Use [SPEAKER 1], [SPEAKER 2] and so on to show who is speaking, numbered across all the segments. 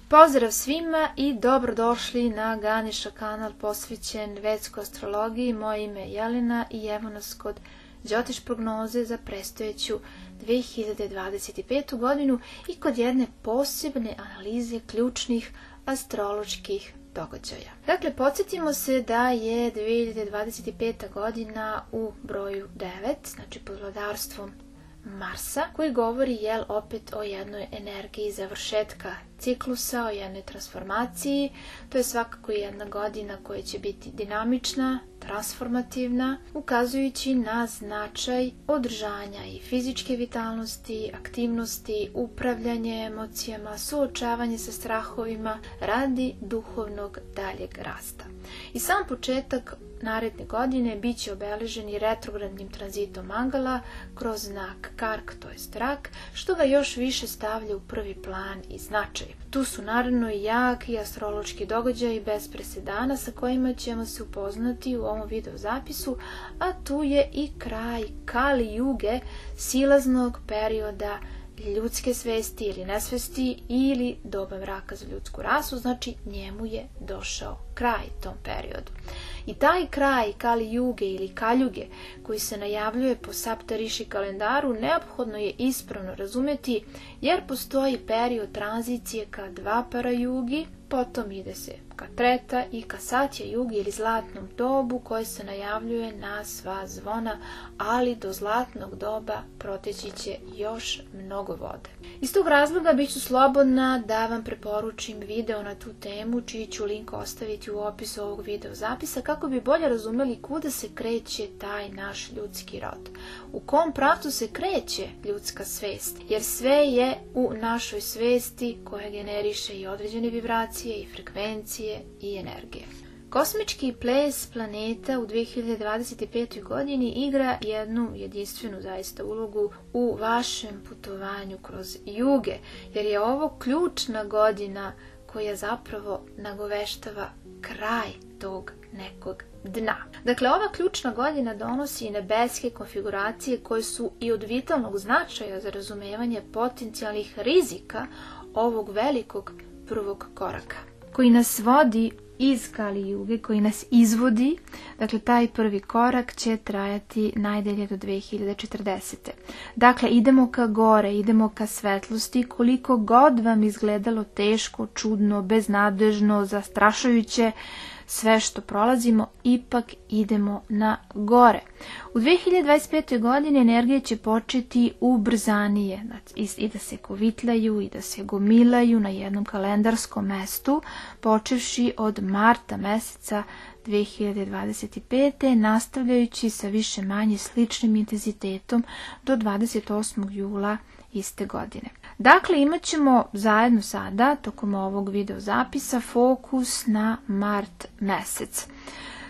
[SPEAKER 1] Pozdrav svima i dobrodošli na Ganesha kanal posvećen vedskoj astrologiji. Moje ime je Jelena i evo nas kod Đotiš prognoze za predstojeću 2025. godinu i kod jedne posebne analize ključnih astroloških događaja. Dakle, podsjetimo se da je 2025. godina u broju 9, znači pod vladarstvom Marsa, koji govori opet o jednoj energiji završetka ciklusa, o jednoj transformaciji. To je svakako jedna godina koja će biti dinamična, transformativna, ukazujući na značaj održanja i fizičke vitalnosti, aktivnosti, upravljanje emocijama, suočavanje sa strahovima radi duhovnog daljeg rasta. I sam početak naredne godine bit će obeležen i retrogradnim tranzitom Mangala kroz znak Kark, to jest rak, što ga još više stavlja u prvi plan i značaj. Tu su naravno i jaki astrološki događaji bez presedana sa kojima ćemo se upoznati u ovom video zapisu, a tu je i kraj Kali Juge, silaznog perioda ljudske svesti ili nesvesti ili doba mraka za ljudsku rasu, znači njemu je došao kraj tom periodu. I taj kraj Kali Juge ili Kaljuge koji se najavljuje po Saptariši kalendaru neophodno je ispravno razumeti jer postoji period tranzicije ka Dvapara Jugi, potom ide se ka Treta i ka Satja Jugi ili zlatnom dobu koje se najavljuje na sva zvona, ali do zlatnog doba proteći će još mnogo vode. Iz tog razloga bit ću slobodna da vam preporučim video na tu temu, čiji ću link ostaviti u opisu ovog video zapisa kako bi bolje razumeli kuda se kreće taj naš ljudski rod. U kom pravcu se kreće ljudska svest, jer sve je u našoj svesti koja generiše i određene vibracije i frekvencije i energije. Kosmički ples planeta u 2025. godini igra jednu jedinstvenu zaista ulogu u vašem putovanju kroz juge, jer je ovo ključna godina koja zapravo nagoveštava kraj tog nekog dna. Dakle, ova ključna godina donosi nebeske konfiguracije koje su i od vitalnog značaja za razumevanje potencijalnih rizika ovog velikog prvog koraka, koji nas vodi iz Kali Juge, koji nas izvodi. Dakle, taj prvi korak će trajati najdalje do 2040. Dakle, idemo ka gore, idemo ka svetlosti, koliko god vam izgledalo teško, čudno, beznadežno, zastrašujuće, sve što prolazimo, ipak idemo na gore. U 2025. godini energije će početi ubrzanije i da se kovitljaju i da se gomilaju na jednom kalendarskom mestu, počevši od marta meseca 2025. nastavljajući sa više manje sličnim intenzitetom do 28. jula iste godine. Dakle, imat ćemo zajedno sada, tokom ovog video zapisa, fokus na mart mesec.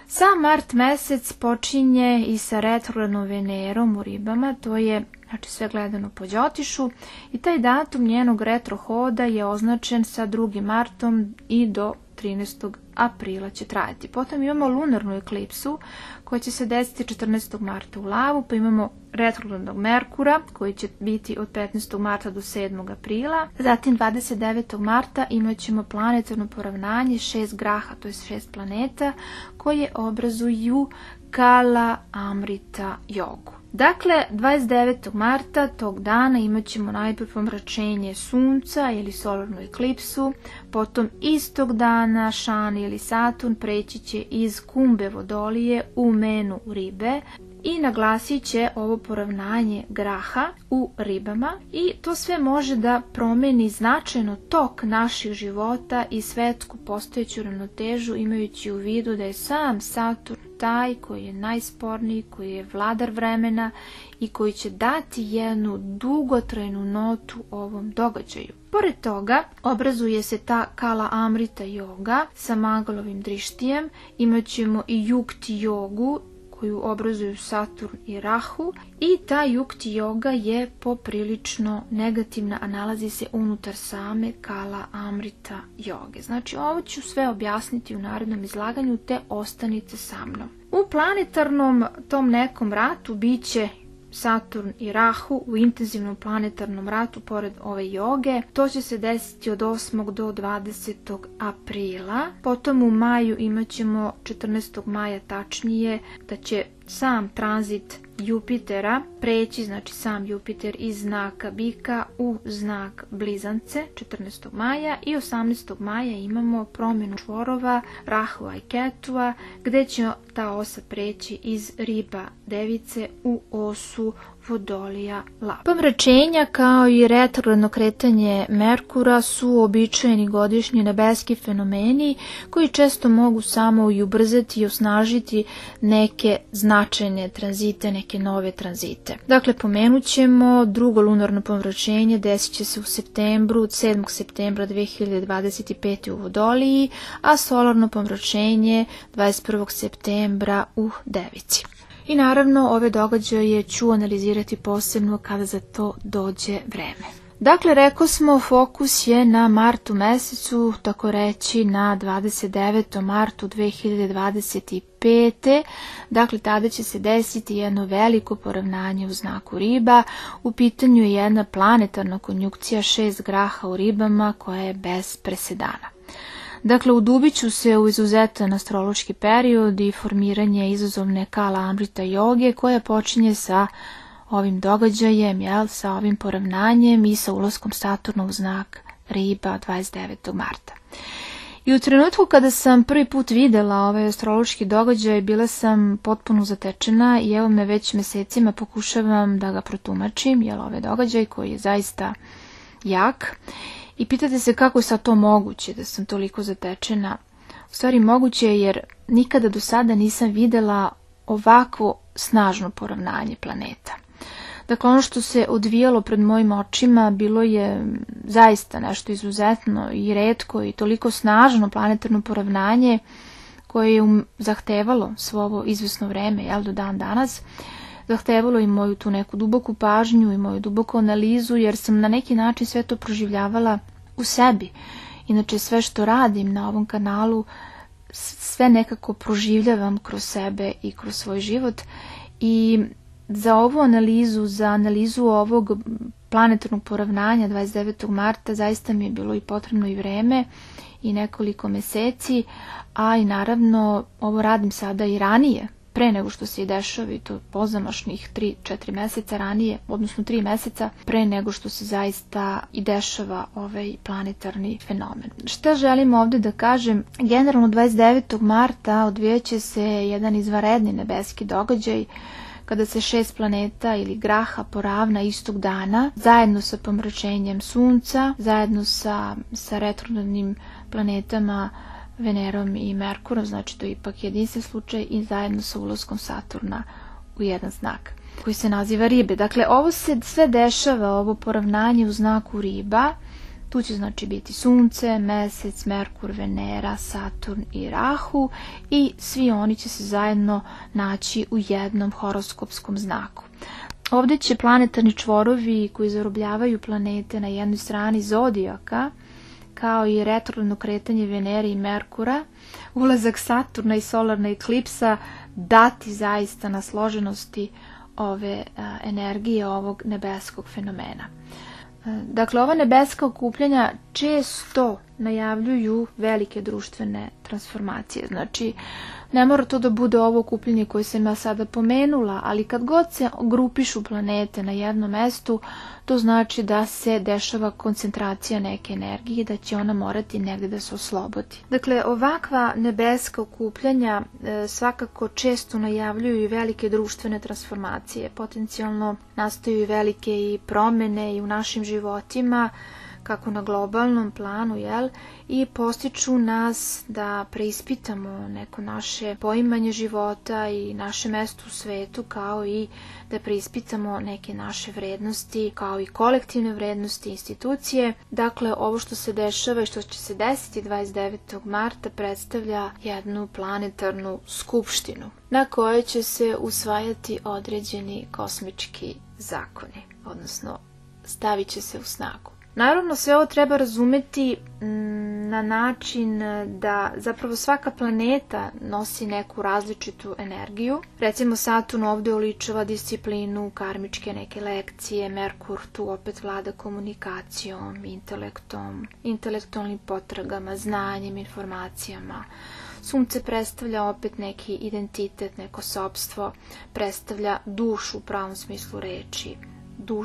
[SPEAKER 1] Sam mart mesec počinje i sa retrogradnom Venerom u Ribama, to je sve gledano po Đotišu, i taj datum njenog retrohoda je označen sa 2. martom i do 13. aprila će trajati. Potom imamo lunarnu eklipsu koja će se desiti 14. marta u Lavu, pa imamo retrogradnog Merkura koji će biti od 15. marta do 7. aprila. Zatim 29. marta imat ćemo planetarno poravnanje 6 graha, to je 6 planeta koje obrazuju Kala Amrita jogu. Dakle, 29. marta tog dana imat ćemo najprije pomračenje sunca ili solarnu eklipsu, potom istog dana Šani ili Saturn preći će iz Kumbe Vodolije u Menu Ribe i naglasit će ovo poravnanje graha u Ribama i to sve može da promeni značajno tok naših života i svetsku postojeću ravnotežu, imajući u vidu da je sam Saturn taj koji je najsporniji, koji je vladar vremena i koji će dati jednu dugotrajnu notu ovom događaju. Pored toga, obrazuje se ta Kala Amrita joga sa Mangalovim drištijem, imat ćemo i Jukti jogu koju obrazuju Saturn i Rahu i ta Jukti joga je poprilično negativna, a nalazi se unutar same Kala Amrita joge. Znači, ovo ću sve objasniti u narednom izlaganju, te ostanite sa mnom. U planetarnom tom nekom ratu bit će Saturn i Rahu u intenzivnom planetarnom ratu pored ove joge. To će se desiti od 8. do 20. aprila. Potom u maju imat ćemo 14. maja tačnije da će sam tranzit Jupitera preći, znači sam Jupiter iz znaka Bika u znak Blizance 14. maja i 18. maja imamo promjenu čvorova Rahua i Ketua gdje će ta osa preći iz Riba Device u osu Vodolija Lava. Pomračenja kao i retrogradno kretanje Merkura su uobičajeni godišnji nebeski fenomeni koji često mogu samo i ubrzati i osnažiti neke značajne tranzite, neke nove tranzite. Dakle, pomenut ćemo drugo lunarno pomračenje, desit će se u septembru, 7. septembra 2025. u Vodoliji, a solarno pomračenje 21. septembra u Devici. I naravno ove događaje ću analizirati posebno kada za to dođe vreme. Dakle, rekao smo, fokus je na martu mesecu, tako reći na 29. martu 2025. Dakle, tada će se desiti jedno veliko poravnanje u znaku Riba. U pitanju je jedna planetarna konjunkcija 6 graha u Ribama koja je bez presedana. Dakle, udubit ću se u izuzetan astrološki period i formiranje izazovne Kala Amrita joge koja počinje sa ovim događajem, sa ovim poravnanjem i sa ulaskom Saturna u znak Riba 29. marta. I u trenutku kada sam prvi put videla ovaj astrološki događaj, bila sam potpuno zatečena i evo me već mesecima pokušavam da ga protumačim, ovaj događaj koji je zaista jak. I pitate se kako je sad to moguće da sam toliko zatečena. U stvari moguće je jer nikada do sada nisam videla ovakvo snažno poravnanje planeta. Dakle, ono što se odvijalo pred mojim očima bilo je zaista nešto izuzetno i retko i toliko snažno planetarno poravnanje koje je zahtevalo svo ovo izvesno vreme, do dan danas. Zahtevalo i moju tu neku duboku pažnju i moju duboku analizu, jer sam na neki način sve to proživljavala u sebi. Inače, sve što radim na ovom kanalu, sve nekako proživljavam kroz sebe i kroz svoj život. I za ovu analizu, za analizu ovog planetarnog poravnanja 29. marta, zaista mi je bilo i potrebno i vreme i nekoliko meseci, a i naravno ovo radim sada i ranije, pre nego što se i dešava, i to pozamašnih 3-4 meseca ranije, odnosno 3 meseca pre nego što se zaista i dešava ovaj planetarni fenomen. Šta želim ovdje da kažem? Generalno 29. marta odvijaće se jedan izvanredni nebeski događaj kada se 6 planeta ili graha poravna istog dana, zajedno sa pomračenjem Sunca, zajedno sa retrogradnim planetama Venerom i Merkurom, znači to je ipak jedinstven slučaj, i zajedno sa ulaskom Saturna u jedan znak koji se naziva Ribe. Dakle, ovo se sve dešava, ovo poravnanje u znaku Riba. Tu će znači biti Sunce, Mesec, Merkur, Venera, Saturn i Rahu i svi oni će se zajedno naći u jednom horoskopskom znaku. Ovdje će planetarni čvorovi koji zarobljavaju planete na jednoj strani zodijaka, kao i retrogradno kretanje Venere i Merkura, ulazak Saturna i solarna eklipsa dati zaista na složenosti ove energije, ovog nebeskog fenomena. Dakle, ova nebeska okupljanja često najavljuju velike društvene transformacije. Znači, ne mora to da bude ovo okupljanje koje sam ja sada pomenula, ali kad god se grupišu planete na jednom mestu, to znači da se dešava koncentracija neke energije, da će ona morati negdje da se oslobodi. Dakle, ovakva nebeska okupljanja svakako često najavljuju i velike društvene transformacije. Potencijalno nastaju i velike i promjene i u našim životima, kako na globalnom planu, i postiču nas da preispitamo neko naše poimanje života i naše mesto u svetu, kao i da preispitamo neke naše vrednosti, kao i kolektivne vrednosti institucije. Dakle, ovo što se dešava i što će se desiti 29. marta predstavlja jednu planetarnu skupštinu na kojoj će se usvajati određeni kosmički zakoni, odnosno stavit će se u snagu. Naravno, sve ovo treba razumeti na način da zapravo svaka planeta nosi neku različitu energiju. Recimo Saturn ovdje oličava disciplinu, karmičke neke lekcije, Merkur tu opet vlada komunikacijom, intelektom, intelektualnim potragama, znanjem, informacijama. Sunce predstavlja opet neki identitet, neko sopstvo, predstavlja dušu u pravom smislu reči,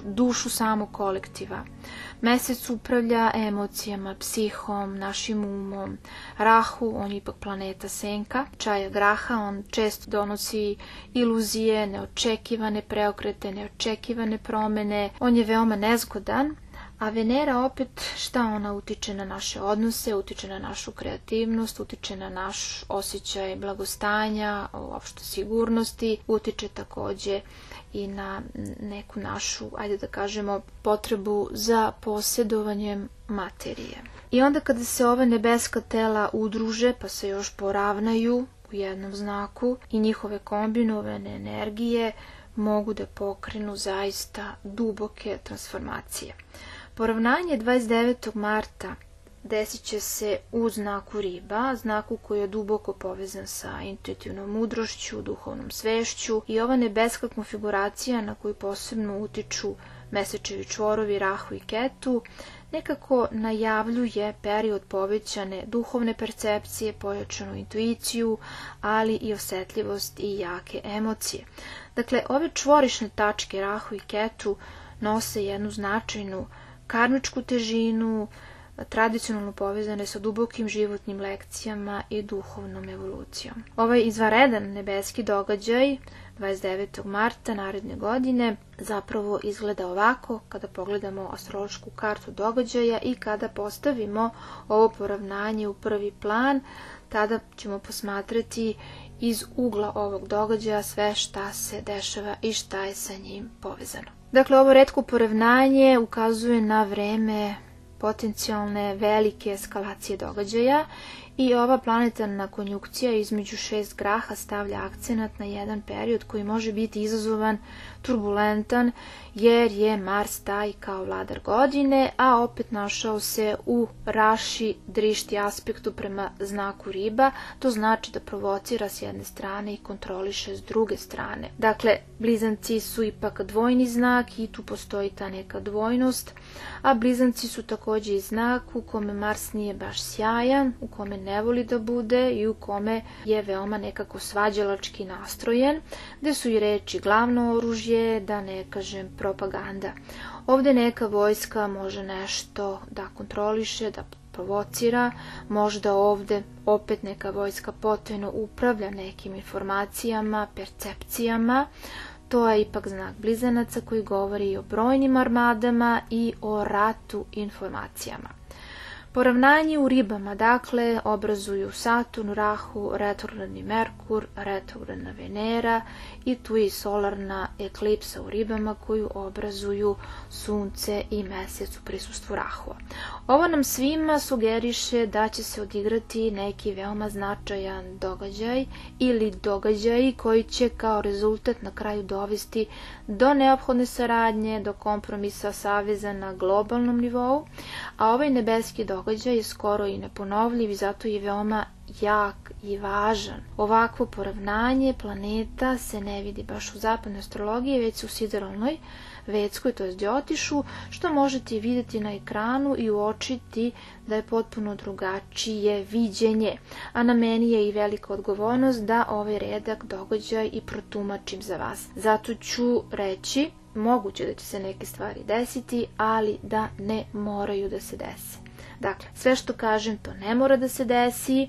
[SPEAKER 1] dušu samog kolektiva. Mesec upravlja emocijama, psihom, našim umom. Rahu, on je ipak planeta senka, čaja graha, on često donosi iluzije, neočekivane preokrete, neočekivane promene. On je veoma nezgodan, a Venera opet, šta ona utiče na naše odnose, utiče na našu kreativnost, utiče na naš osjećaj blagostanja, uopšte sigurnosti, utiče takođe i na neku našu, ajde da kažemo, potrebu za posjedovanjem materije. I onda kada se ova nebeska tela udruže pa se još poravnaju u jednom znaku i njihove kombinovane energije mogu da pokrenu zaista duboke transformacije. Poravnanje 29. marta desit će se u znaku Riba, znaku koji je duboko povezan sa intuitivnom mudrošću, duhovnom svešću i ova nebeska konfiguracija na koju posebno utiču mesečevi čvorovi Rahu i Ketu nekako najavljuje period povećane duhovne percepcije, pojačanu intuiciju, ali i osjetljivost i jake emocije. Dakle, ove čvorišne tačke Rahu i Ketu nose jednu značajnu karmičku težinu, tradicionalno povezane sa dubokim životnim lekcijama i duhovnom evolucijom. Ovaj izvanredan nebeski događaj 29. marta naredne godine zapravo izgleda ovako kada pogledamo astrološku kartu događaja i kada postavimo ovo poravnanje u prvi plan, tada ćemo posmatrati iz ugla ovog događaja sve šta se dešava i šta je sa njim povezano. Dakle, ovo retko poravnanje ukazuje na vreme potencijalne velike eskalacije događaja i ova planetarna konjunkcija između 6 graha stavlja akcenat na jedan period koji može biti izazovan, turbulentan, jer je Mars taj kao vladar godine, a opet našao se u raši drišti aspektu prema znaku Riba, to znači da provocira s jedne strane i kontroliše s druge strane. Dakle, blizanci su ipak dvojni znak i tu postoji ta neka dvojnost, a blizanci su također i znak u kome Mars nije baš sjajan, u kome ne voli da bude i u kome je veoma nekako svađalački nastrojen, gde su i reči glavno oružje, da ne kažem propaganda. Ovdje neka vojska može nešto da kontroliše, da provocira, možda ovdje opet neka vojska potajno upravlja nekim informacijama, percepcijama. To je ipak znak blizanaca koji govori i o brojnim armadama i o ratu informacijama. Poravnanje u Ribama, dakle, obrazuju Saturn, Rahu, retrogradni Merkur, retrogradna Venera i tu je solarna eklipsa u Ribama koju obrazuju Sunce i Mesec u prisustvu Rahua. Ovo nam svima sugeriše da će se odigrati neki veoma značajan događaj ili događaji koji će kao rezultat na kraju dovesti do neophodne saradnje, do kompromisa saveza na globalnom nivou, a ovaj nebeski događaj je skoro i neponovljiv i zato je veoma jak i važan. Ovakvo poravnanje planeta se ne vidi baš u zapadnoj astrologiji, već u sideralnoj, vedskoj, to je Đotišu, što možete vidjeti na ekranu i uočiti da je potpuno drugačije viđenje. A na meni je i velika odgovornost da ovaj redak događaj i protumačim za vas. Zato ću reći, moguće da će se neke stvari desiti, ali da ne moraju da se dese. Dakle, sve što kažem to ne mora da se desi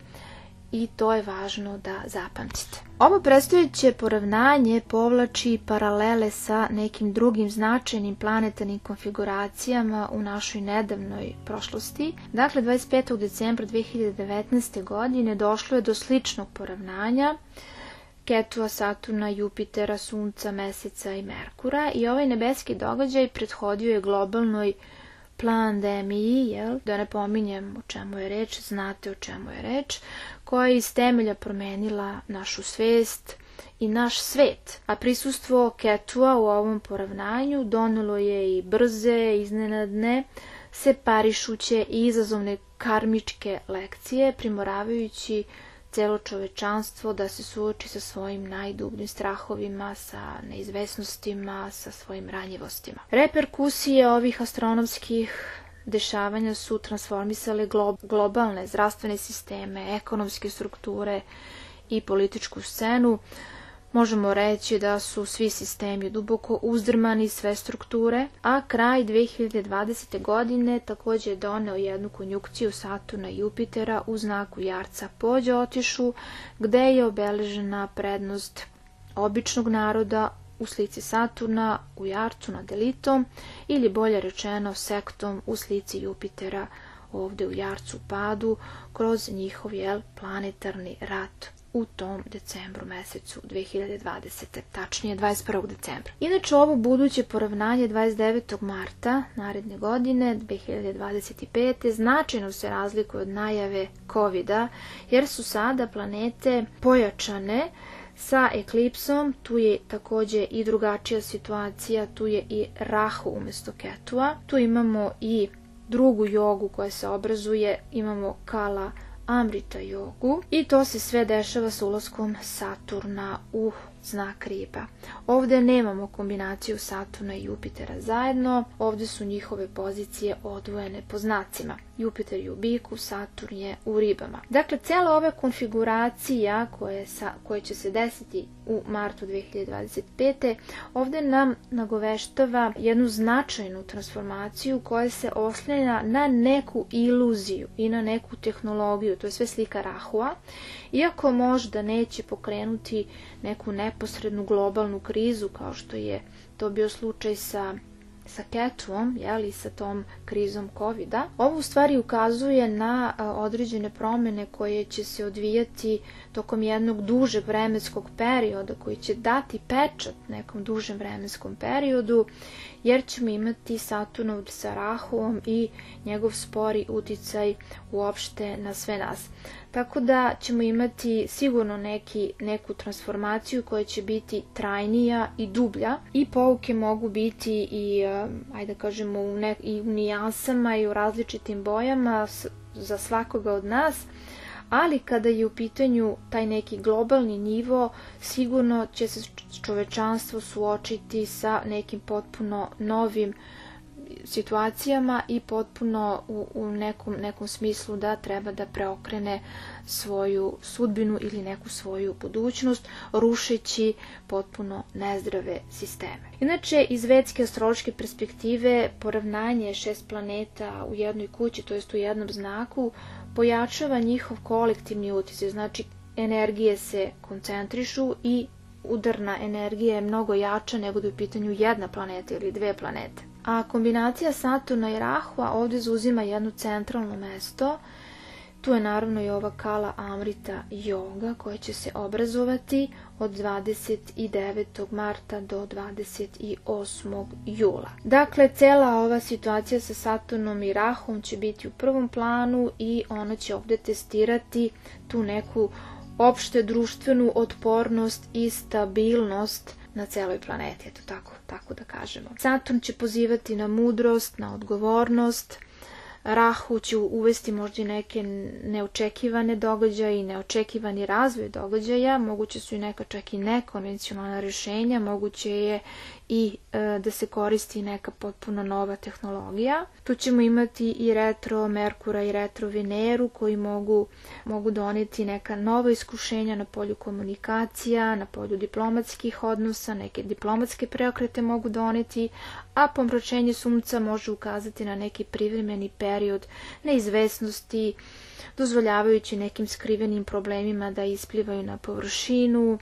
[SPEAKER 1] i to je važno da zapamtite. Ovo predstojeće poravnanje povlači paralele sa nekim drugim značajnim planetarnim konfiguracijama u našoj nedavnoj prošlosti. Dakle, 25. decembra 2019. godine došlo je do sličnog poravnanja Ketua, Saturna, Jupitera, Sunca, Meseca i Merkura i ovaj nebeski događaj prethodio je globalnoj pandemiji, da ne pominjem o čemu je reč, znate o čemu je reč, koja je iz temelja promenila našu svest i naš svet. A prisustvo Ketua u ovom poravnanju donelo je i brze, iznenadne, separišuće i izazovne karmičke lekcije, primoravajući celo čovečanstvo da se suoči sa svojim najdubljim strahovima, sa neizvesnostima, sa svojim ranjivostima. Reperkusije ovih astronomskih dešavanja su transformisale globalne zdravstvene sisteme, ekonomske strukture i političku scenu. Možemo reći da su svi sistemi duboko uzdrmani, sve strukture, a kraj 2020. godine također je doneo jednu konjunkciju Saturna i Jupitera u znaku Jarca po Đotišu, gde je obeležena prednost običnog naroda u slici Saturna u Jarcu nad elitom, ili bolje rečeno sektom u slici Jupitera ovde u Jarcu padu, kroz njihov planetarni rat u tom decembru mesecu 2020. Tačnije 21. decembra. Inače, ovo buduće poravnanje 29. marta naredne godine 2025. značajno se razlikuje od najave COVID-a, jer su sada planete pojačane sa eklipsom. Tu je također i drugačija situacija, tu je i Rahu umjesto Ketua. Tu imamo i drugu jogu koja se obrazuje, imamo Kala Amrita jogu, i to se sve dešava s ulaskom Saturna u znak Riba. Ovdje nemamo kombinaciju Saturna i Jupitera zajedno, ovdje su njihove pozicije odvojene po znacima. Jupiter je u Biku, Saturn je u Ribama. Dakle, cijela ova konfiguracija koja će se desiti u martu 2025. ovdje nam nagoveštava jednu značajnu transformaciju koja se oslanja na neku iluziju i na neku tehnologiju. To je sve slika Rahua, iako možda neće pokrenuti neku neposrednu globalnu krizu kao što je to bio slučaj sa Ketuom, i sa tom krizom COVID-a. Ovo u stvari ukazuje na određene promjene koje će se odvijati tokom jednog dužeg vremenskog perioda, koji će dati pečat nekom dužem vremenskom periodu, jer ćemo imati Saturnov sa Rahuom i njegov spori uticaj uopšte na sve nas. Tako da ćemo imati sigurno neku transformaciju koja će biti trajnija i dublja, i pouke mogu biti i, ajde kažemo, i u nijansama i u različitim bojama za svakoga od nas, ali kada je u pitanju taj neki globalni nivo, sigurno će se čovečanstvo suočiti sa nekim potpuno novim situacijama i potpuno u nekom smislu da treba da preokrene svoju sudbinu ili neku svoju budućnost, rušeći potpuno nezdrave sisteme. Inače, iz vedske astrološke perspektive, poravnanje 6 planeta u jednoj kući, to jest u jednom znaku, pojačava njihov kolektivni utjecaj. Znači, energije se koncentrišu i udarna energija je mnogo jača nego da je u pitanju jedna planeta ili dve planete. A kombinacija Saturna i Rahua ovdje zauzima jedno centralno mesto. Tu je naravno i ova Kala Amrita joga koja će se obrazovati od 29. marta do 28. jula. Dakle, cela ova situacija sa Saturnom i Rahom će biti u prvom planu i ona će ovdje testirati tu neku opšte društvenu otpornost i stabilnost na celoj planeti, eto tako da kažemo. Saturn će pozivati na mudrost, na odgovornost. Rahu će uvesti možda i neke neočekivane događaje i neočekivani razvoj događaja, moguće su i neka čak i nekonvencionalna rješenja, moguće je i da se koristi neka potpuno nova tehnologija. Tu ćemo imati i retro Merkura i retro Veneru koji mogu doneti neka nova iskušenja na polju komunikacija, na polju diplomatskih odnosa, neke diplomatske preokrete mogu doneti, a pomračenje sunca može ukazati na neki privremeni period neizvesnosti, dozvoljavajući nekim skrivenim problemima da isplivaju na površinu,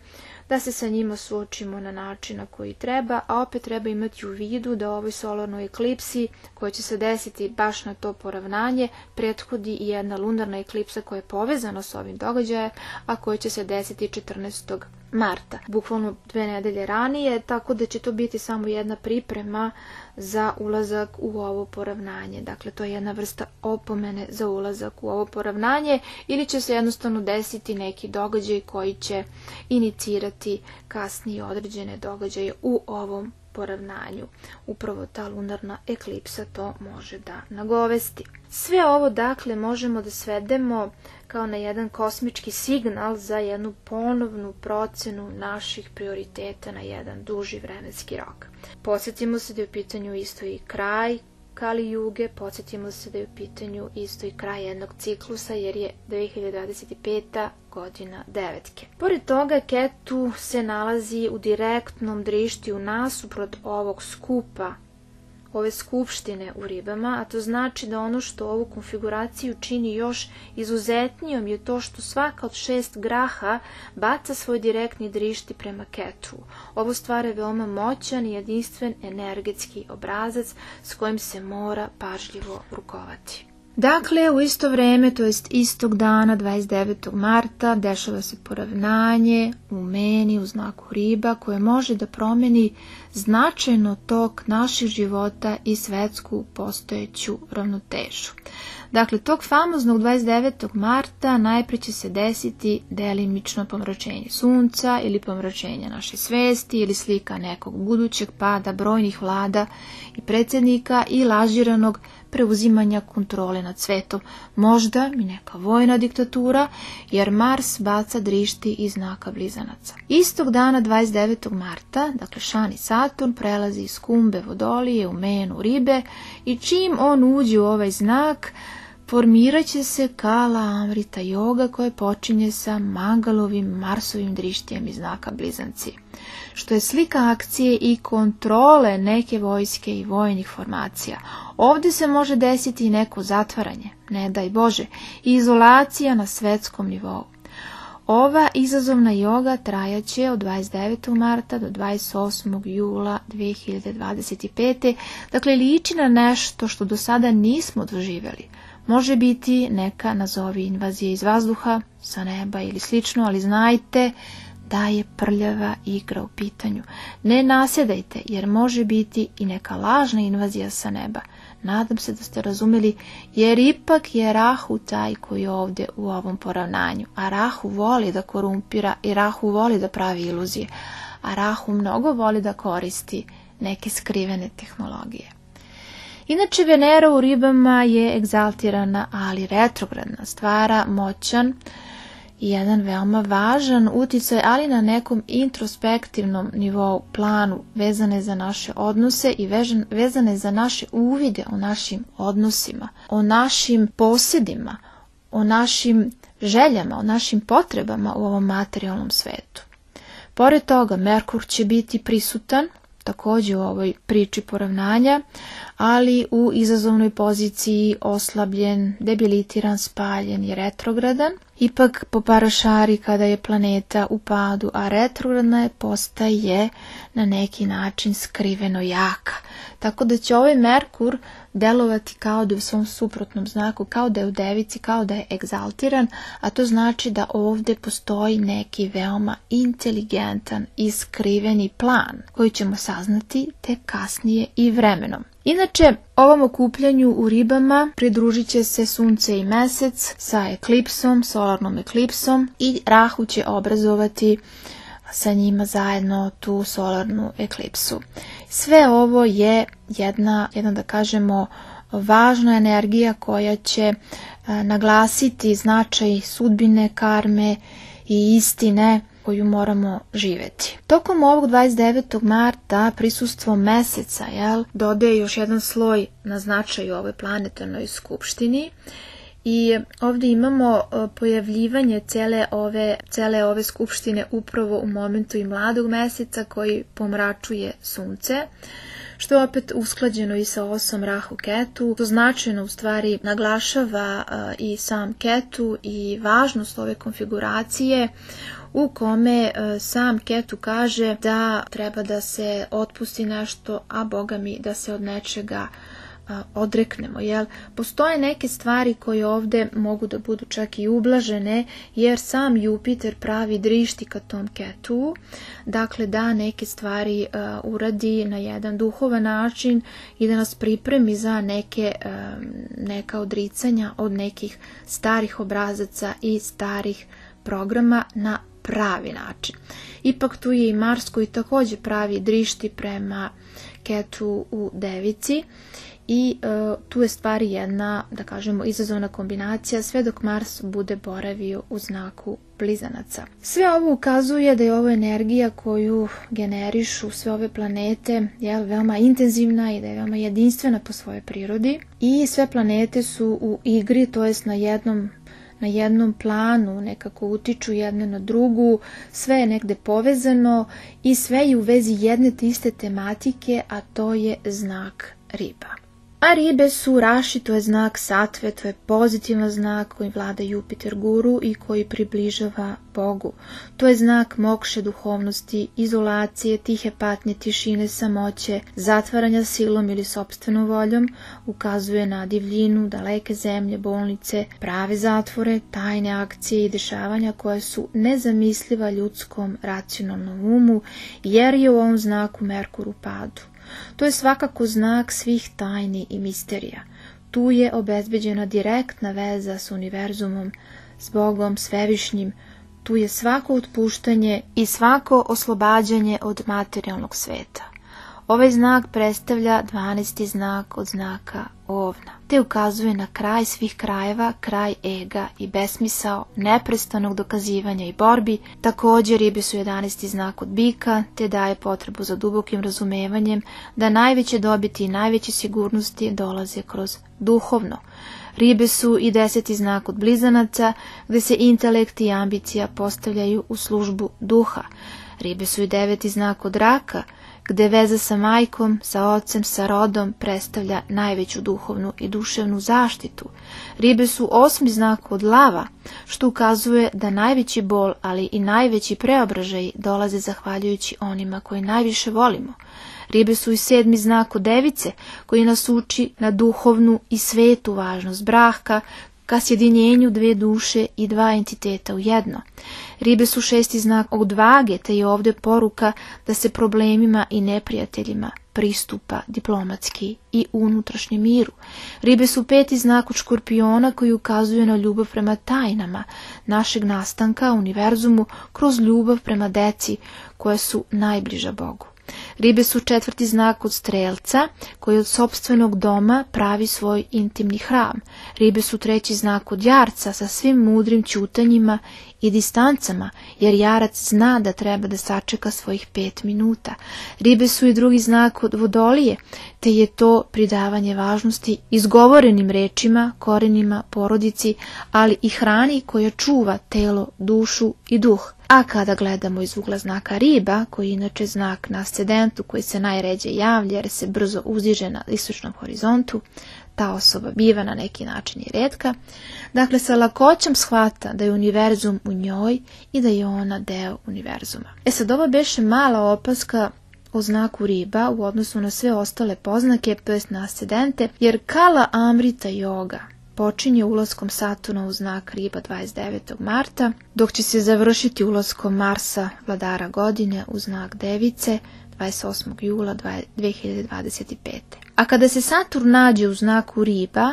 [SPEAKER 1] da se sa njima suočimo na način na koji treba, a opet treba imati u vidu da ovoj solarnoj eklipsi koja će se desiti baš na to poravnanje prethodi i jedna lunarna eklipsa koja je povezana s ovim događajem, a koja će se desiti 14. marta, bukvalno 2 nedelje ranije, tako da će to biti samo jedna priprema za ulazak u ovo poravnanje. Dakle, to je jedna vrsta opomene za ulazak u ovo poravnanje, ili će se jednostavno desiti neki događaj koji će inicirati kasnije određene događaje u ovom poravnanju. Upravo ta lunarna eklipsa to može da nagovesti. Sve ovo dakle možemo da svedemo kao na jedan kosmički signal za jednu ponovnu procenu naših prioriteta na jedan duži vremenski rok. Podsjetimo se da je u pitanju isto i kraj Kali Juge, podsjetimo se da je u pitanju isto i kraj jednog ciklusa jer je 2025. godina devetke. Pored toga, Ketu se nalazi u direktnom drištiju nasuprot ovog skupa, ove skupštine u ribama, a to znači da ono što ovu konfiguraciju čini još izuzetnijom je to što svaka od 6 graha baca svoj direktni drišti prema Ketu. Ovo stvara veoma moćan i jedinstven energetski obrazac s kojim se mora pažljivo rukovati. Dakle, u isto vreme, to jest istog dana, 29. marta, dešava se poravnanje u meni u znaku riba koje može da promeni značajno tok naših života i svetsku postojeću ravnotežu. Dakle, tog famoznog 29. marta najpre će se desiti delimično pomračenje sunca ili pomračenje naše svesti ili slika nekog budućeg pada brojnih vlada i predsjednika i lažiranog preuzimanja kontrole nad svetom, možda i neka vojna diktatura, jer Mars baca drišti iz znaka Blizanaca. Istog dana 29. marta, dakle Šani Saturn prelazi iz Kumbe Vodolije u Menu Ribe i čim on uđe u ovaj znak, formirat će se Kala Amrita yoga koja počinje sa Mangalovim Marsovim drištijem iz znaka Blizanci, što je slika akcije i kontrole neke vojske i vojnih formacija. Ovdje se može desiti i neko zatvaranje, ne daj Bože, i izolacija na svetskom nivou. Ova izazovna joga trajaće od 29. marta do 28. jula 2025. Dakle, liči na nešto što do sada nismo doživjeli. Može biti neka, nazovi, invazija iz vazduha, sa neba ili slično, ali znajte da je prljava igra u pitanju. Ne nasjedajte, jer može biti i neka lažna invazija sa neba. Nadam se da ste razumjeli, jer ipak je Rahu taj koji je ovdje u ovom poravnanju. A Rahu voli da korumpira i Rahu voli da pravi iluzije. A Rahu mnogo voli da koristi neke skrivene tehnologije. Inače, Venera u ribama je egzaltirana, ali retrogradna, stvara moćan i jedan veoma važan uticaj, ali na nekom introspektivnom nivou, planu, vezane za naše odnose i vezane za naše uvide o našim odnosima, o našim posjedima, o našim željama, o našim potrebama u ovom materijalnom svetu. Pored toga, Merkur će biti prisutan, također u ovoj priči poravnanja, ali u izazovnoj poziciji, oslabljen, debilitiran, spaljen i retrogradan. Ipak po Parašari, kada je planeta u padu, a retrogradna je, postaje na neki način skriveno jaka. Tako da će ovaj Merkur delovati kao da je u svom suprotnom znaku, kao da je u Devici, kao da je egzaltiran, a to znači da ovdje postoji neki veoma inteligentan i skriveni plan koji ćemo saznati tek kasnije i vremenom. Inače, ovom okupljanju u ribama pridružit će se sunce i mesec sa eklipsom, solarnom eklipsom, i Rahu će obrazovati sa njima zajedno tu solarnu eklipsu. Sve ovo je jedna da kažemo važna energija koja će naglasiti značaj sudbine, karme i istine koju moramo živjeti. Tokom ovog 29. marta prisustvo meseca dodaje još jedan sloj na značaju ovoj planetarnoj skupštini i ovdje imamo pojavljivanje cele ove skupštine upravo u momentu i mladog meseca koji pomračuje sunce, što je opet usklađeno i sa osom Rahu Ketu. To značajno u stvari naglašava i sam Ketu i važnost ove konfiguracije u kome sam Ketu kaže da treba da se otpusti nešto, a Boga mi da se od nečega odreknemo. Postoje neke stvari koje ovdje mogu da budu čak i ublažene, jer sam Jupiter pravi drišti ka tom Ketu, dakle da neke stvari uradi na jedan duhovan način i da nas pripremi za neka odricanja od nekih starih obrazaca i starih programa na pravi način. Ipak tu je i Mars koji također pravi drišti prema Ketu u Devici i tu je stvari jedna, da kažemo, izazovna kombinacija sve dok Mars bude boravio u znaku Blizanaca. Sve ovo ukazuje da je ovo energija koju generišu sve ove planete veoma intenzivna i da je veoma jedinstvena po svojoj prirodi i sve planete su u igri, to jest na jednom planu, nekako utiču jedne na drugu, sve je negde povezano i sve je u vezi jedne te iste tematike, a to je znak Riba. A ribe su raši, to je znak satve, to je pozitivan znak koji vlada Jupiter guru i koji približava Bogu. To je znak mokše duhovnosti, izolacije, tihe patnje, tišine, samoće, zatvaranja silom ili sopstvenom voljom, ukazuje na divljinu, daleke zemlje, bolnice, prave zatvore, tajne akcije i dešavanja koje su nezamisliva ljudskom racionalnom umu, jer je u ovom znaku Merkur u padu. To je svakako znak svih tajni i misterija. Tu je obezbeđena direktna veza s univerzumom, s Bogom, svevišnjim. Tu je svako otpuštanje i svako oslobađanje od materijalnog sveta. Ovaj znak predstavlja 12. znak od znaka Ovna, te ukazuje na kraj svih krajeva, kraj ega i besmisao, neprestanog dokazivanja i borbi. Također ribe su 11. znak od bika, te daje potrebu za dubokim razumevanjem da najveće dobiti i najveće sigurnosti dolaze kroz duhovno. Ribe su i 10. znak od blizanaca, gde se intelekt i ambicija postavljaju u službu duha. Ribe su i 9. znak od raka, gde veza sa majkom, sa ocem, sa rodom predstavlja najveću duhovnu i duševnu zaštitu. Ribe su 8. znak od lava, što ukazuje da najveći bol, ali i najveći preobražaj dolaze zahvaljujući onima koje najviše volimo. Ribe su i 7. znak od device, koji nas uči na duhovnu i svetu važnost braka, ka sjedinjenju dve duše i dva entiteta u jedno. Ribe su 6. znak od vage, te je ovdje poruka da se problemima i neprijateljima pristupa diplomatski i unutrašnjem miru. Ribe su 5. znak od škorpiona koji ukazuje na ljubav prema tajnama našeg nastanka, univerzumu, kroz ljubav prema deci koje su najbliža Bogu. Ribe su 4. znak od strelca koji od sopstvenog doma pravi svoj intimni hram. Ribe su 3. znak od jarca sa svim mudrim ćutanjima i distancama, jer jarac zna da treba da sačeka svojih 5 minuta. Ribe su i 2. znak od vodolije, te je to pridavanje važnosti izgovorenim rečima, korenima, porodici, ali i hrani koja čuva telo, dušu i duh. A kada gledamo iz ugla znaka riba, koji je inače znak na ascendentu koji se najređe javlja jer se brzo uzdiže na istočnom horizontu, ta osoba biva na neki način i retka. Dakle, sa lakoćom shvata da je univerzum u njoj i da je ona deo univerzuma. Sad, ovo beše mala opaska o znaku riba u odnosu na sve ostale poznake, to jest na ascendente, jer Kala Amrita yoga počinje ulaskom Saturna u znak riba 29. marta, dok će se završiti ulaskom Marsa, vladara godine, u znak device 28. jula 2025. A kada se Saturn nađe u znaku riba,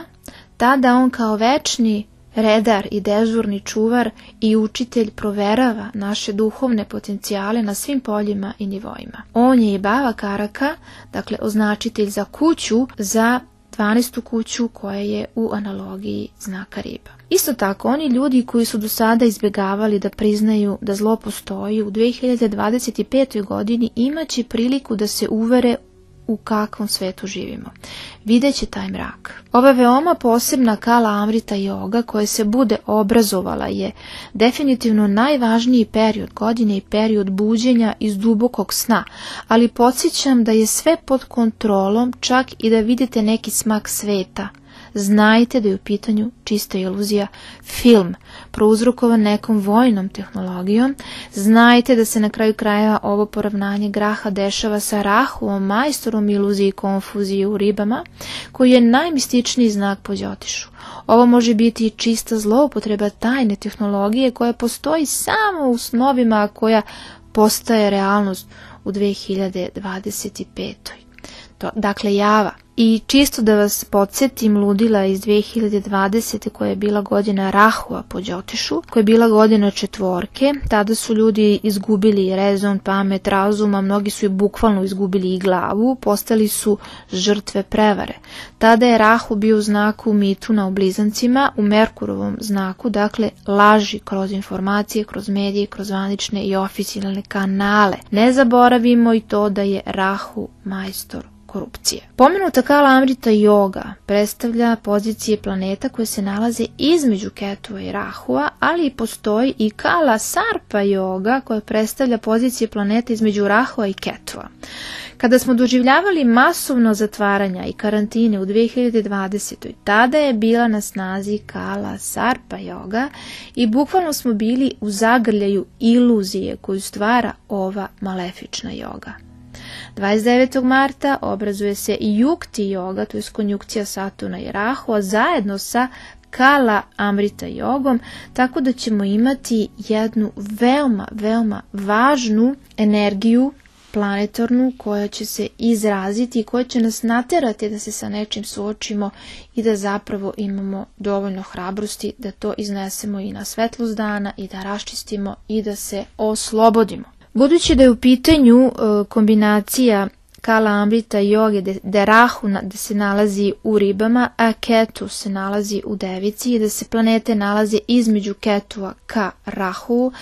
[SPEAKER 1] tada on kao večni redar i dežurni čuvar i učitelj proverava naše duhovne potencijale na svim poljima i nivoima. On je i Bava Karaka, dakle označitelj za kuću, za 12. kuću koja je u analogiji znaka riba. Isto tako, oni ljudi koji su do sada izbjegavali da priznaju da zlo postoji, u 2025. godini imaće priliku da se uvere u kakvom svetu živimo. Videće taj mrak. Ova veoma posebna Kala Amrita yoga koja se bude obrazovala je definitivno najvažniji period godine i period buđenja iz dubokog sna, ali podsjećam da je sve pod kontrolom, čak i da vidite neki smak sveta. Znajte da je u pitanju čista iluzija, film, prouzrokovan nekom vojnom tehnologijom. Znajte da se na kraju krajeva ovo poravnanje graha dešava sa Rahuom, majstorom iluzije i konfuzije u ribama, koji je najmističniji znak po Đotišu. Ovo može biti čista zloupotreba tajne tehnologije koja postoji samo u snovima, a koja postaje realnost u 2025. dakle java. I čisto da vas podsjetim, ludila iz 2020. koja je bila godina Rahua po Đotišu, koja je bila godina četvorke, tada su ljudi izgubili rezon, pamet, razum, a mnogi su i bukvalno izgubili i glavu, postali su žrtve prevare. Tada je Rahu bio u znaku Mituna u Blizancima, u Merkurovom znaku, dakle laži kroz informacije, kroz medije, kroz zvanične i oficijalne kanale. Ne zaboravimo i to da je Rahu majstor korupcije. Pomenuta Kala Amrita yoga predstavlja pozicije planeta koje se nalaze između Ketua i Rahua, ali postoji i Kala Sarpa yoga koja predstavlja pozicije planeta između Rahua i Ketua. Kada smo doživljavali masovno zatvaranja i karantine u 2020. tada je bila na snazi Kala Sarpa yoga i bukvalno smo bili u zagrljaju iluzije koju stvara ova malefična yoga. 29. marta obrazuje se i Yukti yoga, to je konjunkcija Saturna i Rahua, zajedno sa Kala Amrita jogom, tako da ćemo imati jednu veoma važnu energiju planetarnu koja će se izraziti i koja će nas naterati da se sa nečim suočimo i da zapravo imamo dovoljno hrabrosti da to iznesemo i na svetlost dana i da raščistimo i da se oslobodimo. Budući da je u pitanju kombinacija Kala Amrita joge da Rahu da se nalazi u ribama, a Ketu se nalazi u devici i da se planete nalaze između Ketua ka Rahu,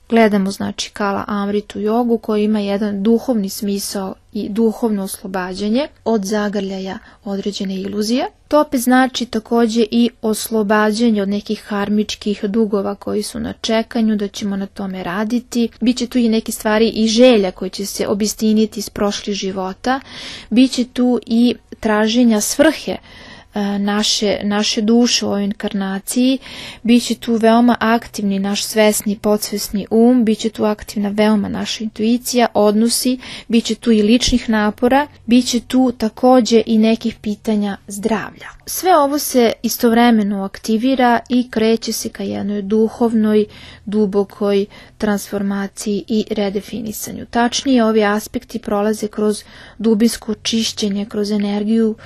[SPEAKER 1] gledamo znači Kala Amritu jogu koja ima jedan duhovni smisao i duhovno oslobađanje od zagrljaja određene iluzije. To opet znači također i oslobađanje od nekih karmičkih dugova koji su na čekanju, da ćemo na tome raditi. Biće tu i neke stvari i želja koje će se obistiniti iz prošlih života. Biće tu i traženja svrhe naše duše u ovoj inkarnaciji, bit će tu veoma aktivni naš svesni, podsvesni bit će tu aktivna veoma naša intuicija, odnosi, bit će tu i ličnih napora, bit će tu također i nekih pitanja zdravlja. Sve ovo se istovremeno aktivira i kreće se ka jednoj duhovnoj, dubokoj transformaciji i redefinisanju. Tačnije, ovi aspekti prolaze kroz dubinsko čišćenje, kroz energiju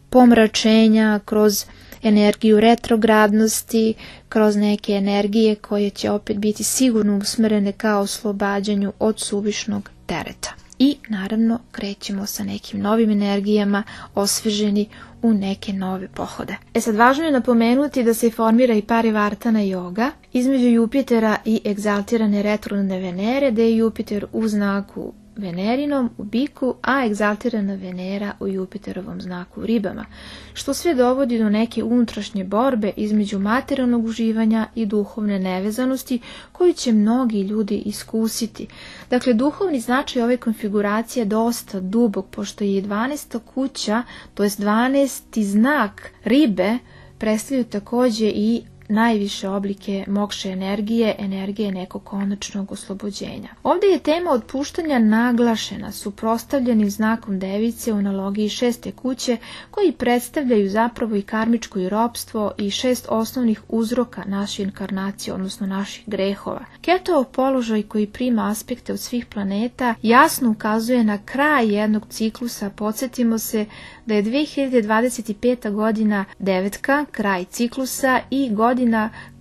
[SPEAKER 1] pomračenja, kroz energiju retrogradnosti, kroz neke energije koje će opet biti sigurno usmjerene ka oslobađanju od suvišnog tereta. I naravno krećemo sa nekim novim energijama osveženi u neke nove pohode. Sad važno je napomenuti da se formira i Parivartana yoga između Jupitera i egzaltirane retrogradne Venere, da je Jupiter u znaku Venerinom u biku, a egzaltirana Venera u Jupiterovom znaku u ribama, što sve dovodi do neke unutrašnje borbe između materijalnog uživanja i duhovne nevezanosti koju će mnogi ljudi iskusiti. Dakle, duhovni značaj ove konfiguracije je dosta dubok, pošto je 12. kuća, to jest 12. znak ribe, predstavljaju također i najviše oblike mokše energije, energije nekog konačnog oslobođenja. Ovdje je tema otpuštanja naglašena suprotstavljenim znakom device u analogiji 6. kuće, koji predstavljaju zapravo i karmičko i ropstvo i 6 osnovnih uzroka naše inkarnacije, odnosno naših grehova. Ketov položaj koji prima aspekte od svih planeta jasno ukazuje na kraj jednog ciklusa. Podsjetimo se da je 2025. godina devetka, kraj ciklusa i godina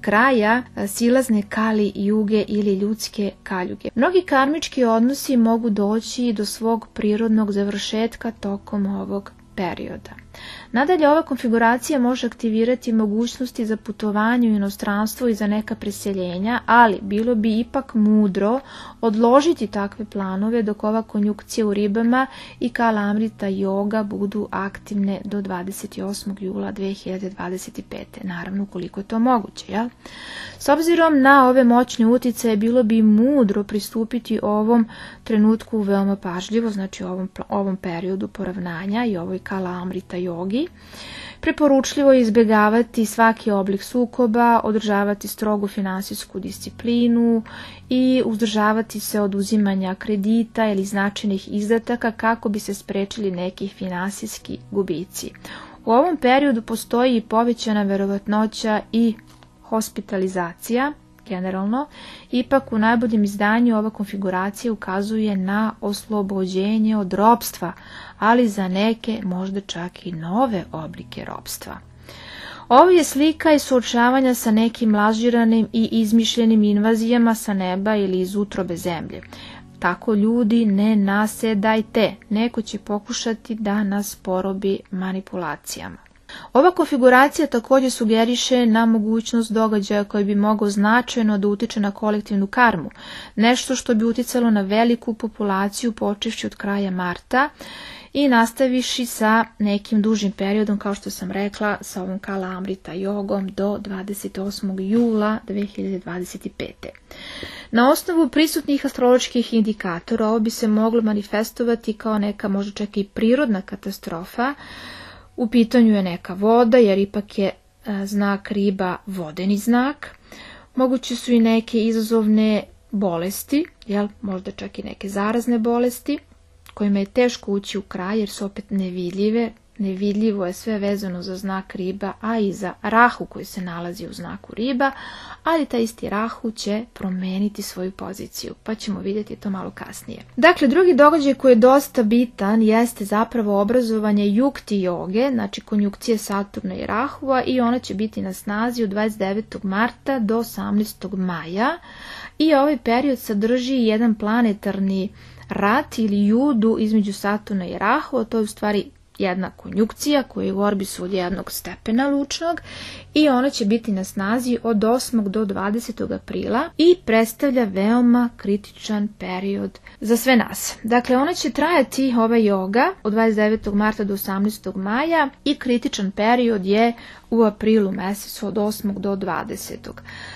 [SPEAKER 1] kraja silazne kali juge ili ljudske kaljuge. Mnogi karmički odnosi mogu doći do svog prirodnog završetka tokom ovog perioda. Nadalje, ova konfiguracija može aktivirati mogućnosti za putovanje u inostranstvo i za neka preseljenja, ali bilo bi ipak mudro odložiti takve planove dok ova konjunkcija u ribama i Kala Amrita yoga budu aktivne do 28. jula 2025. Naravno, ukoliko je to moguće. Jel? S obzirom na ove moćne uticaje, bilo bi mudro pristupiti ovom trenutku veoma pažljivo, znači ovom periodu poravnanja i ovoj Kala Amrita yogi. Preporučljivo je izbjegavati svaki oblik sukoba, održavati strogu finansijsku disciplinu i uzdržavati se od uzimanja kredita ili značajnih izdataka kako bi se sprečili neki finansijski gubici. U ovom periodu postoji i povećana verovatnoća i hospitalizacija, generalno, ipak u najboljem izdanju ova konfiguracija ukazuje na oslobođenje od ropstva, ali za neke možda čak i nove oblike ropstva. Ovo je slika i suočavanja sa nekim lažiranim i izmišljenim invazijama sa neba ili iz utrobe zemlje. Tako ljudi, ne nasedajte, neko će pokušati da nas porobi manipulacijama. Ova konfiguracija također sugeriše na mogućnost događaja koji bi mogao značajno da utiče na kolektivnu karmu, nešto što bi uticalo na veliku populaciju počevši od kraja marta i nastaviši sa nekim dužim periodom, kao što sam rekla, sa ovom Kala Amrita jogom do 28. jula 2025. Na osnovu prisutnih astroloških indikatora ovo bi se moglo manifestovati kao neka možda čak i prirodna katastrofa. U pitanju je neka voda, jer ipak je znak riba vodeni znak. Moguće su i neke izazovne bolesti, možda čak i neke zarazne bolesti, kojima je teško ući u kraj jer su opet nevidljive. Nevidljivo je sve vezano za znak riba, a i za rahu koji se nalazi u znaku riba, ali taj isti rahu će promeniti svoju poziciju, pa ćemo vidjeti to malo kasnije. Dakle, drugi događaj koji je dosta bitan jeste zapravo obrazovanje Yukti joge, znači konjunkcije Saturna i Rahua, i ona će biti na snazi od 29. marta do 18. maja i ovaj period sadrži jedan planetarni rat ili judu između Saturna i Rahua. To je u stvari jedna konjunkcija koja je u orbisu od jednog stepena lučnog i ona će biti na snazi od 8. do 20. aprila i predstavlja veoma kritičan period za sve nas. Dakle, ona će trajati, ova joga, od 29. marta do 18. maja i kritičan period je u aprilu mesecu od 8. do 20.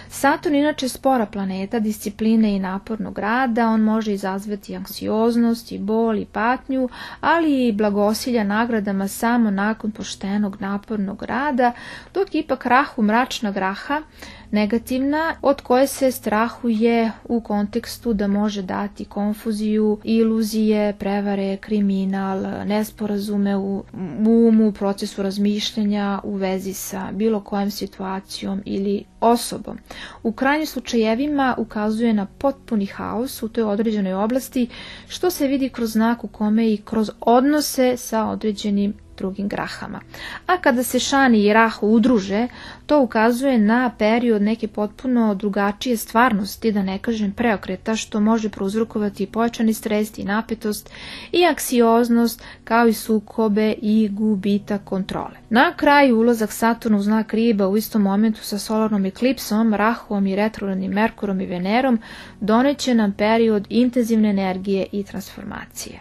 [SPEAKER 1] Saturn inače spora planeta, discipline i napornog rada, on može izazvati anksioznost i bol i patnju, ali i blagosilja nagradama samo nakon poštenog napornog rada, dok ipak Rahu, mračna graha, negativna, od koje se strahuje u kontekstu da može dati konfuziju, iluzije, prevare, kriminal, nesporazume u umu, procesu razmišljanja u vezi sa bilo kojom situacijom ili osobom. U krajnjim slučajevima ukazuje na potpuni haos u toj određenoj oblasti, što se vidi kroz znak u kome i kroz odnose sa određenim drugim grahama. A kada se Šani i Rahu udruže, to ukazuje na period neke potpuno drugačije stvarnosti, da ne kažem preokreta, što može prouzrokovati pojačani stres i napetost i anksioznost, kao i sukobe i gubitak kontrole. Na kraju ulazak Saturna u znak riba u istom momentu sa solarnom eklipsom, Rahuom i retrogradnim Merkurom i Venerom doneće nam period intenzivne energije i transformacije.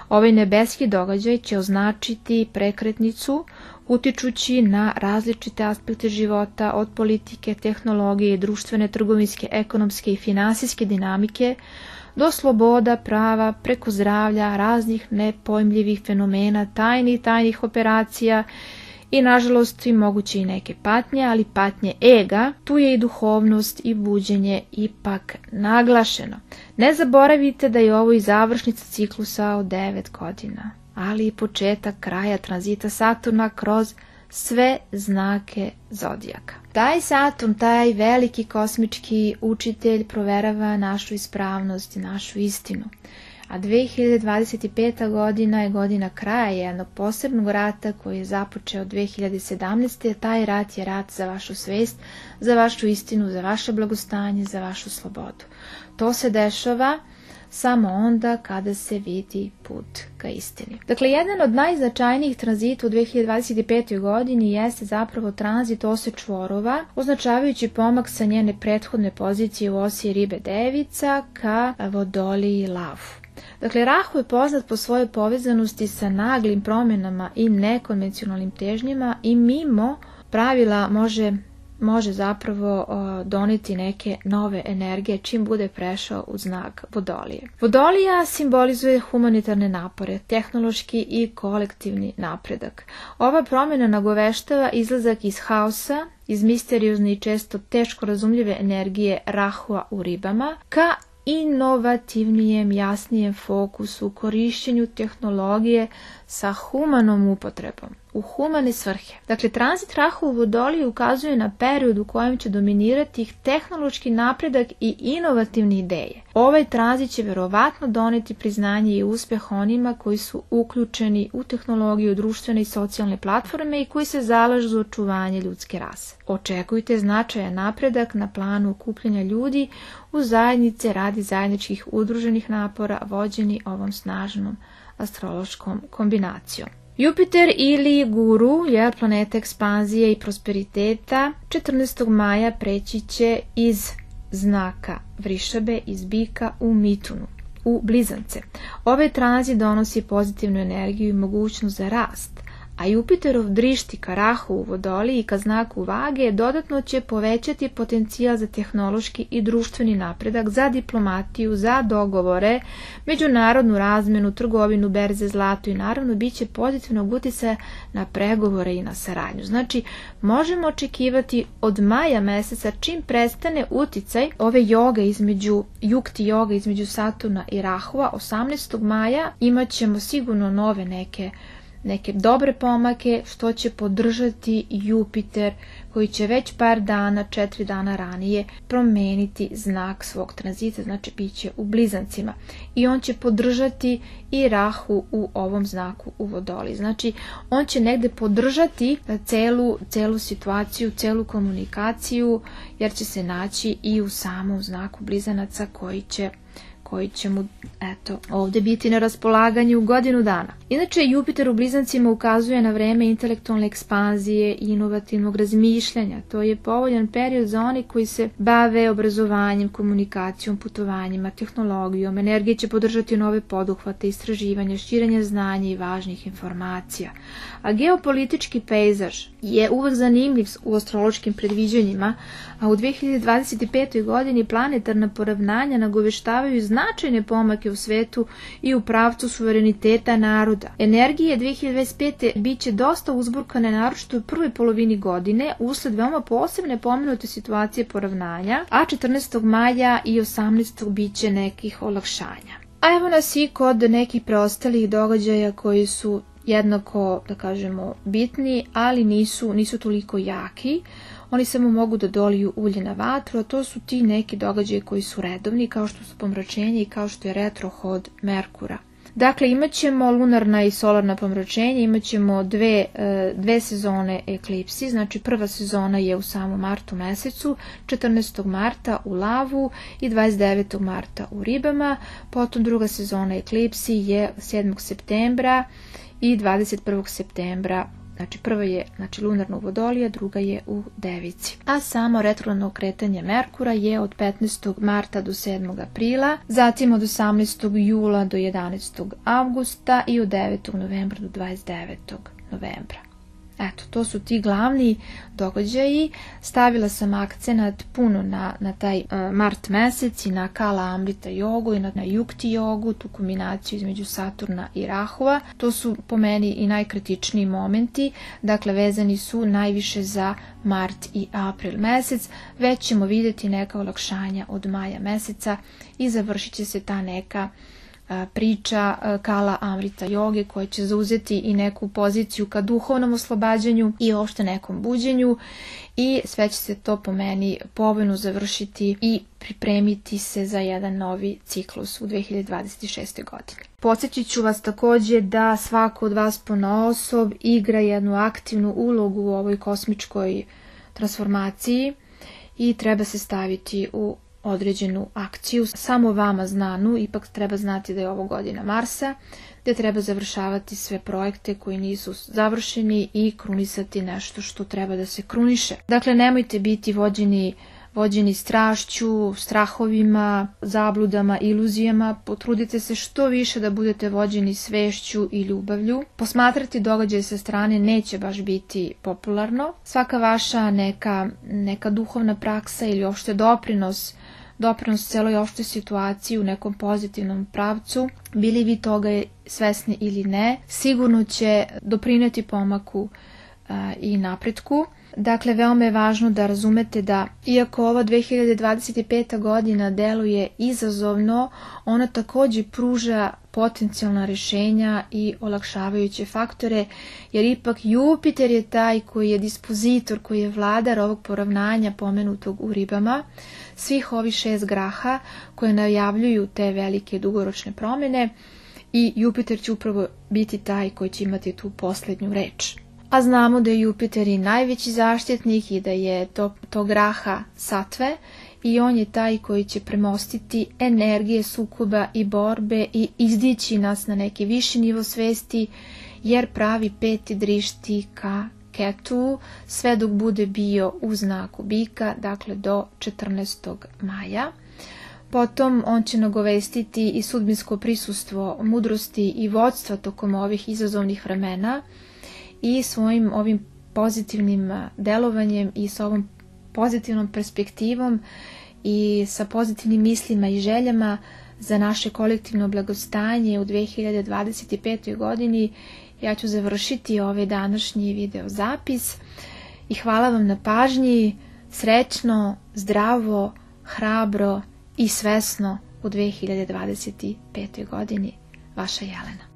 [SPEAKER 1] Ovaj nebeski događaj će označiti prekretnicu, utičući na različite aspekte života, od politike, tehnologije, društvene, trgovinske, ekonomske i finansijske dinamike, do sloboda, prava, preko zdravlja, raznih nepojmljivih fenomena, tajnih operacija i nažalost i moguće i neke patnje, ali patnje ega, tu je i duhovnost i buđenje ipak naglašeno. Ne zaboravite da je ovo i završnica ciklusa od 9 godina, ali i početak kraja tranzita Saturna kroz sve znake zodijaka. Taj Saturn, taj veliki kosmički učitelj, proverava našu ispravnost i našu istinu. A 2025. godina je godina kraja jednog posebnog rata koji je započeo 2017. Taj rat je rat za vašu svest, za vašu istinu, za vaše blagostanje, za vašu slobodu. To se dešava samo onda kada se vidi put ka istini. Dakle, jedan od najznačajnijih tranzita u 2025. godini jeste zapravo tranzit ose čvorova, označavajući pomak sa njene prethodne pozicije u osi ribe devica ka vodoliji lavu. Dakle, Rahu je poznat po svojoj povezanosti sa naglim promjenama i nekonvencionalnim težnjama i mimo pravila može zapravo doneti neke nove energije čim bude prešao u znak Vodolije. Vodolija simbolizuje humanitarne napore, tehnološki i kolektivni napredak. Ova promjena nagoveštava izlazak iz haosa, iz misteriozne i često teško razumljive energije Rahua u ribama, ka inovativnijem, jasnijem fokusu, korišćenju tehnologije sa humanom upotrebom. u humane svrhe. Dakle, tranzit Rahu u Vodoliji ukazuje na period u kojem će dominirati tehnološki napredak i inovativne ideje. Ovaj tranzit će verovatno doneti priznanje i uspeh onima koji su uključeni u tehnologiju, društvene i socijalne platforme i koji se zalažu za očuvanje ljudske rase. Očekujte značajan napredak na planu okupljanja ljudi u zajednice radi zajedničkih udruženih napora vođeni ovom snažnom astrološkom kombinacijom. Jupiter ili Guru je planeta ekspanzije i prosperiteta. 14. maja preći će iz znaka Vrišabe, iz Bika u Mitunu, u Blizance. Ovaj tranzit donosi pozitivnu energiju i mogućnost za rast, a Jupiterov drišti ka Rahu u Vodoliji i ka znaku Vage dodatno će povećati potencijal za tehnološki i društveni napredak, za diplomatiju, za dogovore, međunarodnu razmenu, trgovinu, berze, zlato i naravno bit će pozitivnog uticaja na pregovore i na saradnju. Znači, možemo očekivati od maja meseca, čim prestane uticaj ove joge Jukti joga između Saturna i Rahua, 18. maja imat ćemo sigurno nove neke dobre pomake što će podržati Jupiter koji će već par dana, 4 dana ranije promeniti znak svog tranzita, znači bit će u Blizancima. I on će podržati i Rahu u ovom znaku u Vodoliji. Znači on će negde podržati celu situaciju, celu komunikaciju jer će se naći i u samom znaku Blizanaca koji će mu ovdje biti na raspolaganju godinu dana. Inače, Jupiter u Blizancima ukazuje na vreme intelektualne ekspanzije i inovativnog razmišljanja. To je povoljan period za oni koji se bave obrazovanjem, komunikacijom, putovanjima, tehnologijom. Energija će podržati nove poduhvate, istraživanja, širenje znanja i važnih informacija. A geopolitički pejzaž je uvek zanimljiv u astrološkim predviđanjima, a u 2025. godini planetarna poravnanja nagoveštavaju značajne pomake u svetu i u pravcu suvereniteta naroda. Energije 2025. bit će dosta uzburkane, naročito u prvoj polovini godine, usled veoma posebne pomenute situacije poravnanja, a 14. maja i 18. bit će nekih olakšanja. A evo nas i kod nekih preostalih događaja koji su jednako, da kažemo, bitni, ali nisu toliko jaki. Oni samo mogu da doliju ulje na vatru, a to su ti neki događaji koji su redovni, kao što su pomračenje i kao što je retrohod Merkura. Dakle, imat ćemo lunarna i solarna pomračenja, imat ćemo dve sezone eklipsi, znači prva sezona je u samom martu mesecu, 14. marta u Lavu i 29. marta u Ribama, potom druga sezona eklipsi je 7. septembra i 21. septembra. Znači prva je lunarno u Vodoliji, druga je u Devici. A samo retrogradno kretanje Merkura je od 15. marta do 7. aprila, zatim od 18. jula do 11. avgusta i od 9. novembra do 29. novembra. Eto, to su ti glavni događaji. Stavila sam akcenat puno na taj mart mesec i na Kala Amrita jogu i na Jukti jogu, tu kombinaciju između Saturna i Rahua. To su po meni i najkritičniji momenti, dakle vezani su najviše za mart i april mesec. Već ćemo vidjeti neka olakšanja od maja meseca i završit će se ta neka priča Kala Amrita joge koja će zauzeti i neku poziciju ka duhovnom oslobađanju i uopšte nekom buđenju i sve će se to po meni povoljno završiti i pripremiti se za jedan novi ciklus u 2026. godini. Podsjetit ću vas također da svako od vas ponaosob igra jednu aktivnu ulogu u ovoj kosmičkoj transformaciji i treba se staviti u određenu akciju, samo vama znanu, ipak treba znati da je ovo godina Marsa, gdje treba završavati sve projekte koji nisu završeni i krunisati nešto što treba da se kruniše. Dakle, nemojte biti vođeni strašću, strahovima, zabludama, iluzijama, potrudite se što više da budete vođeni svešću i ljubavlju. Posmatrati događaje sa strane neće baš biti popularno. Svaka vaša neka duhovna praksa ili uopšte doprinos celoj opštoj situaciji u nekom pozitivnom pravcu, bili vi toga svesni ili ne, sigurno će doprinijeti pomaku i napretku. Dakle, veoma je važno da razumete da, iako ova 2025. godina deluje izazovno, ona također pruža potencijalna rješenja i olakšavajuće faktore, jer ipak Jupiter je taj koji je dispozitor, koji je vladar ovog poravnanja pomenutog u ribama, svih ovih 6 graha koje najavljuju te velike dugoročne promjene, i Jupiter će upravo biti taj koji će imati tu posljednju reč. A znamo da je Jupiter i najveći zaštitnik i da je to graha satve, i on je taj koji će premostiti energije sukoba i borbe i izdići nas na neki viši nivo svesti, jer pravi 5. drišti ka Ketu sve dok bude bio u znaku bika, dakle do 14. maja. Potom on će nagovestiti i sudbinsko prisustvo mudrosti i vodstva tokom ovih izazovnih vremena i svojim ovim pozitivnim delovanjem i s ovom pozitivnom perspektivom i sa pozitivnim mislima i željama za naše kolektivno blagostanje u 2025. godini ja ću završiti ovaj današnji video zapis i hvala vam na pažnji. Srećno, zdravo, hrabro i svesno u 2025. godini. Vaša Jelena.